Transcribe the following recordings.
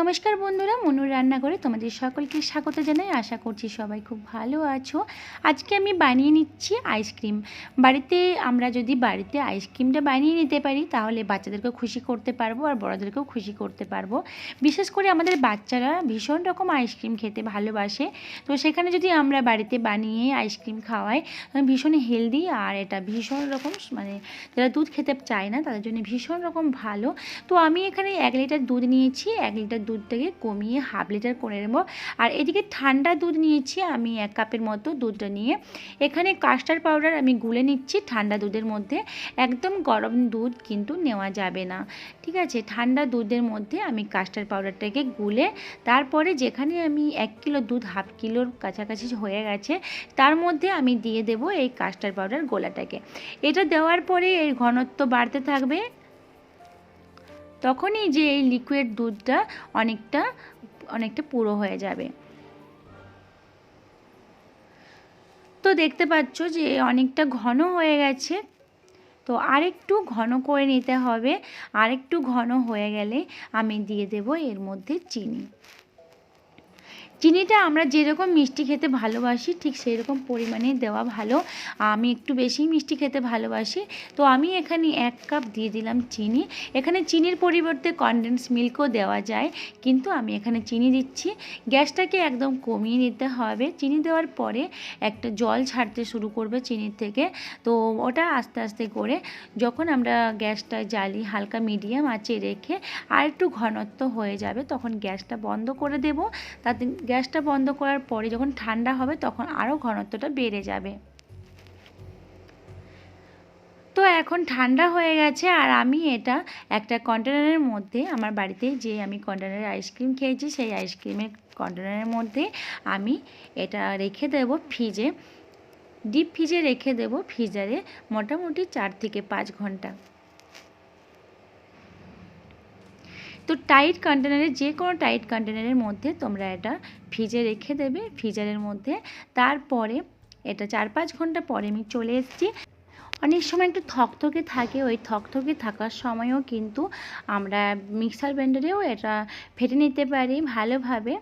नमस्कार बंधुरा मनुर रान्नाघरे तोमादेर सकलके स्वागत जानाई। आशा करछि सबाई खूब भालो आछो। आजके आमी बानिये निच्छि आइसक्रीम। बाड़ीते आमरा जोदि बाड़ीते आइसक्रीमटा बानिये निते पारी ताहले बाच्चादेरकेও खुशी करते पारबो और बड़ोदेरकेও खुशी करते पारबो। विशेष करे आमादेर बाच्चारा भीषण रकम आइसक्रीम खेते भालोबाशे, तो सेखाने जोदि आमरा बाड़ीते बानिये आइसक्रीम खाওয়াই भीषण हेल्दी और एटा भीषण रकम माने जारा दूध खेते चाय ना तादेर जोन्नो भीषण रकम भालो। तो आमी एखाने 1 लिटार दूध निয়েছি। 1 লিটার দুধটাকে কমিয়ে হাফ লিটার করে নেব। আর এদিকে ঠান্ডা দুধ নিয়েছি আমি 1 কাপের মতো। দুধটা নিয়ে এখানে কাস্টার্ড পাউডার আমি গুলে নিচ্ছি ঠান্ডা দুধের মধ্যে। একদম গরম দুধ কিন্তু নেওয়া যাবে না, ঠিক আছে। ঠান্ডা দুধের মধ্যে আমি কাস্টার্ড পাউডারটাকে গুলে তারপরে যেখানে আমি 1 কিলো দুধ হাফ কিলোর কাছাকাছি হয়ে গেছে তার মধ্যে আমি দিয়ে দেব এই কাস্টার্ড পাউডার গোলাটাকে। এটা দেওয়ার পরে এর ঘনত্ব বাড়তে থাকবে, তখনই যে এই লিকুইড দুধটা অনেকটা পুরো হয়ে যাবে। তো দেখতে পাচ্ছ যে অনেকটা ঘন হয়ে গেছে। তো আরেকটু ঘন করে নিতে হবে। আরেকটু ঘন হয়ে গেলে আমি দিয়ে দেব এর মধ্যে চিনি। চিনিটা আমরা যেরকম মিষ্টি খেতে ভালোবাসি ঠিক সেই রকম পরিমাণে দেওয়া ভালো। আমি একটু বেশি মিষ্টি খেতে ভালোবাসি, তো আমি এখানে 1 কাপ দিয়ে দিলাম চিনি। এখানে চিনির পরিবর্তে কনডেন্স মিল্কও দেওয়া যায়, কিন্তু আমি এখানে চিনি দিচ্ছি। গ্যাসটাকে একদম কমিয়ে নিতে হবে। চিনি দেওয়ার পরে একটা জল ছাড়তে শুরু করবে চিনির থেকে। তো ওটা আস্তে আস্তে করে যখন আমরা গ্যাসটা জ্বালি হালকা মিডিয়াম আঁচে রেখে আর একটু ঘনত্ব হয়ে যাবে তখন গ্যাসটা বন্ধ করে দেব। তাতে গ্যাসটা বন্ধ করার পরে যখন ঠান্ডা হবে তখন আরও ঘনত্বটা বেড়ে যাবে। তো এখন ঠান্ডা হয়ে গেছে আর আমি এটা একটা কন্টেনারের মধ্যে, আমার বাড়িতে যে আমি কন্টেনারে আইসক্রিম খেয়েছি সেই আইসক্রিমের কন্টেনারের মধ্যে আমি এটা রেখে দেব ফ্রিজে। ডিপ ফ্রিজে রেখে দেব ফ্রিজারে মোটামুটি 4 থেকে 5 ঘন্টা। তো টাইট কন্টেনারে, যে কোনো টাইট কন্টেনারের মধ্যে তোমরা এটা ফ্রিজে রেখে দেবে ফ্রিজারের মধ্যে। তারপরে এটা 4-5 ঘন্টা পরে আমি চলে এসেছি। অনেক সময় একটু থকথকে থাকে, ওই থকথকে থাকার সময়ও কিন্তু আমরা মিক্সার ব্লেন্ডারেও এটা ফেটে নিতে পারি ভালোভাবে।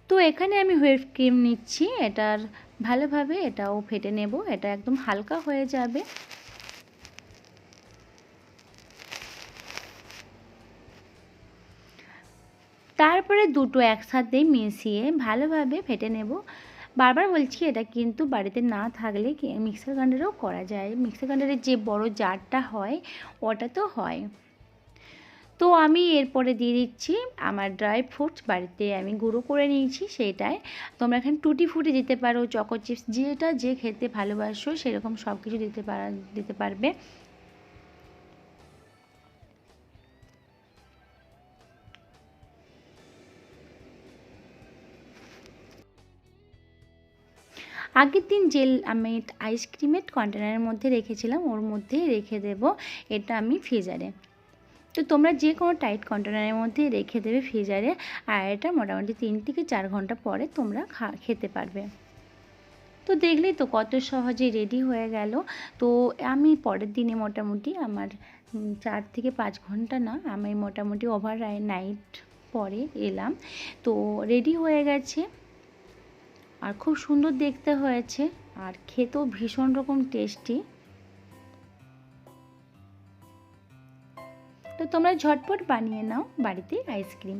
তো এখানে আমি হুইপ ক্রিম নিচ্ছি, এটার ভালোভাবে এটাও ফেটে নেব। এটা একদম হালকা হয়ে যাবে। তারপরে দুটো একসাথে মিশিয়ে ভালোভাবে ফেটে নেব। বারবার বলছি এটা কিন্তু বাড়িতে না থাকলে মিক্সার গ্রাইন্ডারেও করা যায়। মিক্সার গ্রাইন্ডারের যে বড় জারটা হয় ওটা তো হয়। তো আমি এরপরে দিয়ে দিচ্ছি আমার ড্রাই ফ্রুটস, বাড়িতে আমি গুঁড়ো করে নিয়েছি সেটাই। তোমরা এখানে টুটি ফুটি দিতে পারো, চকো চিপস, যেটা যে খেতে ভালোবাসো সেরকম সব কিছু দিতে পারবে। আগের দিন যে আমি আইসক্রিমের কন্টেনারের মধ্যে রেখেছিলাম ওর মধ্যেই রেখে দেব এটা আমি ফ্রিজারে। তো তোমরা যে কোনো টাইট কন্টেনারের মধ্যে রেখে দেবে ফ্রিজারে, আর এটা মোটামুটি 3 থেকে 4 ঘন্টা পরে তোমরা খেতে পারবে। তো দেখলেই তো কত সহজে রেডি হয়ে গেল। তো আমি পরের দিনে মোটামুটি আমার 4 থেকে 5 ঘন্টা না, আমি মোটামুটি ওভার নাইট পরে এলাম। তো রেডি হয়ে গেছে আর খুব সুন্দর দেখতে হয়েছে আর খেতেও ভীষণ রকম টেস্টি। তো তোমরা ঝটপট বানিয়ে নাও বাড়িতে আইসক্রিম।